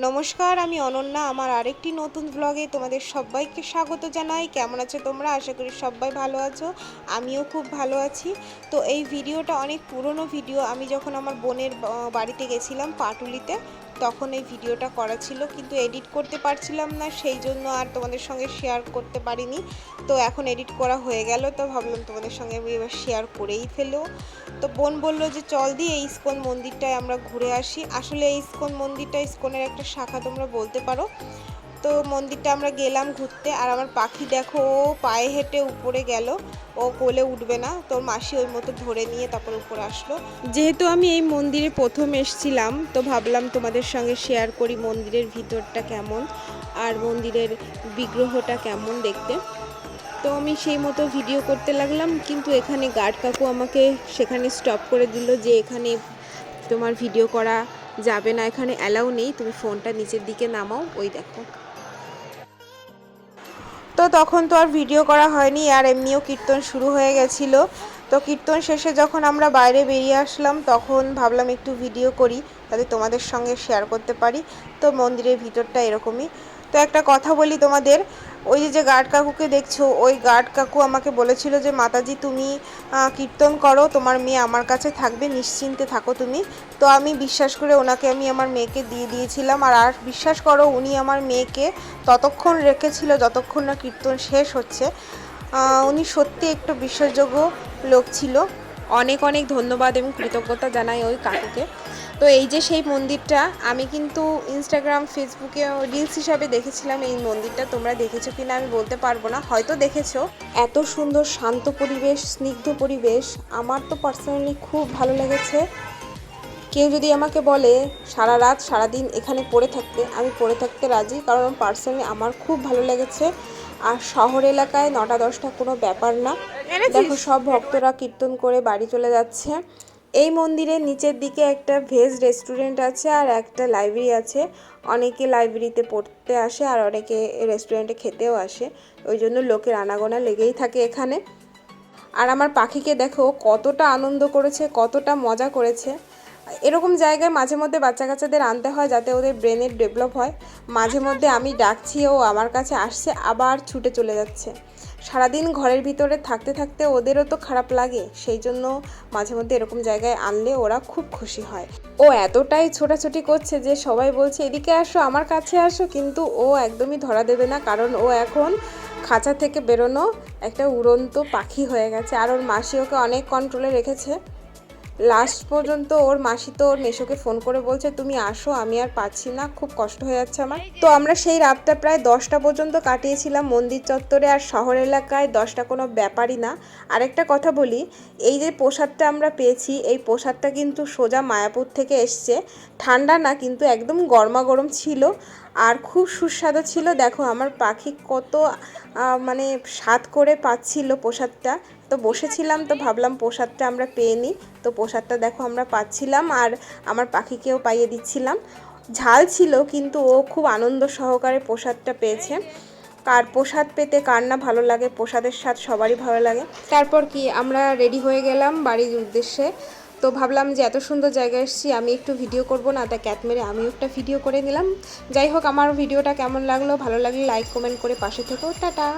নমস্কার, আমি অনন্যা। আমার আরেকটি নতুন ব্লগে তোমাদের সবাইকে স্বাগত জানাই। কেমন আছো তোমরা? আশা করি সবাই ভালো আছো। আমিও খুব ভালো আছি। তো এই ভিডিওটা অনেক পুরনো ভিডিও। আমি যখন আমার বোনের বাড়িতে গেছিলাম পাটুলিতে, তখন এই ভিডিওটা করা ছিল, কিন্তু এডিট করতে পারছিলাম না, সেই জন্য আর তোমাদের সঙ্গে শেয়ার করতে পারিনি। তো এখন এডিট করা হয়ে গেল, তো ভাবলাম তোমাদের সঙ্গে আমি এবার শেয়ার করেই ফেলো। তো বোন বলল যে চল দিয়ে এই ইস্কন মন্দিরটায় আমরা ঘুরে আসি। আসলে এই ইস্কন মন্দিরটা ইস্কনের একটা শাখা তোমরা বলতে পারো। তো মন্দিরটা আমরা গেলাম ঘুরতে, আর আমার পাখি দেখো, ও পায়ে হেঁটে উপরে গেল, ও কোলে উঠবে না, তোর মাসি ওই মতো ধরে নিয়ে তারপর উপরে আসলো। যেহেতু আমি এই মন্দিরে প্রথম এসেছিলাম, তো ভাবলাম তোমাদের সঙ্গে শেয়ার করি মন্দিরের ভিতরটা কেমন আর মন্দিরের বিগ্রহটা কেমন দেখতে। তো আমি সেই মতো ভিডিও করতে লাগলাম, কিন্তু এখানে গার্ড কাকু আমাকে সেখানে স্টপ করে দিল যে এখানে তোমার ভিডিও করা যাবে না, এখানে অ্যালাউ নেই, তুমি ফোনটা নিচের দিকে নামাও। ওই দেখো, তো তখন তো আর ভিডিও করা হয়নি, আর এমনিও কীর্তন শুরু হয়ে গেছিলো। তো কীর্তন শেষে যখন আমরা বাইরে বেরিয়ে আসলাম, তখন ভাবলাম একটু ভিডিও করি, তাতে তোমাদের সঙ্গে শেয়ার করতে পারি। তো মন্দিরের ভিতরটা এরকমই। তো একটা কথা বলি তোমাদের, ওই যে গার্ড কাকুকে দেখছো, ওই গার্ড কাকু আমাকে বলেছিল যে মাতাজি তুমি কীর্তন করো, তোমার মেয়ে আমার কাছে থাকবে, নিশ্চিন্তে থাকো তুমি। তো আমি বিশ্বাস করে ওনাকে আমি আমার মেয়েকে দিয়ে দিয়েছিলাম। আর বিশ্বাস করো, উনি আমার মেয়েকে ততক্ষণ রেখেছিল যতক্ষণ না কীর্তন শেষ হচ্ছে। উনি সত্যি একটু বিশ্বাসযোগ্য লোক ছিল। অনেক অনেক ধন্যবাদ এবং কৃতজ্ঞতা জানাই ওই কাকুকে। তো এই যে সেই মন্দিরটা, আমি কিন্তু ইনস্টাগ্রাম ফেসবুকে রিলস হিসাবে দেখেছিলাম এই মন্দিরটা। তোমরা দেখেছো কিনা আমি বলতে পারবো না, হয়তো দেখেছো। এত সুন্দর শান্ত পরিবেশ, স্নিগ্ধ পরিবেশ, আমার তো পার্সোনালি খুব ভালো লেগেছে। কেউ যদি আমাকে বলে সারা রাত সারাদিন এখানে পড়ে থাকতে, আমি পড়ে থাকতে রাজি, কারণ পার্সোনালি আমার খুব ভালো লেগেছে। আর শহর এলাকায় 9টা-10টা কোনো ব্যাপার না। দেখো সব ভক্তরা কীর্তন করে বাড়ি চলে যাচ্ছে। এই মন্দিরের নিচের দিকে একটা ভেজ রেস্টুরেন্ট আছে আর একটা লাইব্রেরি আছে। অনেকে লাইব্রেরিতে পড়তে আসে আর অনেকে রেস্টুরেন্টে খেতেও আসে, ওই জন্য লোকের আনাগোনা লেগেই থাকে এখানে। আর আমার পাখিকে দেখো কতটা আনন্দ করেছে, কতটা মজা করেছে। এরকম জায়গায় মাঝে মধ্যে বাচ্চা কাচ্চাদের আনতে হয় যাতে ওদের ব্রেনের ডেভেলপ হয়। মাঝে মধ্যে আমি ডাকছি, ও আমার কাছে আসছে, আবার ছুটে চলে যাচ্ছে। সারাদিন ঘরের ভিতরে থাকতে থাকতে ওদেরও তো খারাপ লাগে, সেই জন্য মাঝে মধ্যে এরকম জায়গায় আনলে ওরা খুব খুশি হয়। ও এতটাই ছোটাছুটি করছে যে সবাই বলছে এদিকে আসো, আমার কাছে আসো, কিন্তু ও একদমই ধরা দেবে না, কারণ ও এখন খাঁচা থেকে বেরোনো একটা উড়ন্ত পাখি হয়ে গেছে। আর ওর মাসি ওকে অনেক কন্ট্রোলে রেখেছে। লাস্ট পর্যন্ত ওর মাসি তো ওর মেশোকে ফোন করে বলছে তুমি আসো, আমি আর পাচ্ছি না, খুব কষ্ট হয়ে যাচ্ছে আমার। তো আমরা সেই রাতটা প্রায় 10টা পর্যন্ত কাটিয়েছিলাম মন্দির চত্বরে। আর শহর এলাকায় 10টা কোনো ব্যাপারই না। আরেকটা কথা বলি, এই যে প্রসাদটা আমরা পেয়েছি, এই প্রসাদটা কিন্তু সোজা মায়াপুর থেকে এসছে। ঠান্ডা না, কিন্তু একদম গরমাগরম ছিল আর খুব সুস্বাদু ছিল। দেখো আমার পাখি কত মানে স্বাদ করে পাচ্ছিল প্রসাদটা। তো বসেছিলাম, তো ভাবলাম প্রসাদটা আমরা পেয়ে নিই। তো প্রসাদটা দেখো আমরা পাচ্ছিলাম, আর আমার পাখিকেও পাইয়ে দিচ্ছিলাম। ঝাল ছিল, কিন্তু ও খুব আনন্দ সহকারে প্রসাদটা পেয়েছে। আর প্রসাদ পেতে কার না ভালো লাগে, প্রসাদের স্বাদ সবারই ভালো লাগে। তারপর কি আমরা রেডি হয়ে গেলাম বাড়ির উদ্দেশ্যে। তো ভাবলাম যে এত সুন্দর জায়গায় এসেছি, আমি একটু ভিডিও করব না, তা ক্যাট মেরে আমিও একটা ভিডিও করে নিলাম। যাই হোক, আমার ভিডিওটা কেমন লাগলো, ভালো লাগলে লাইক কমেন্ট করে পাশে থেকো। টাটা।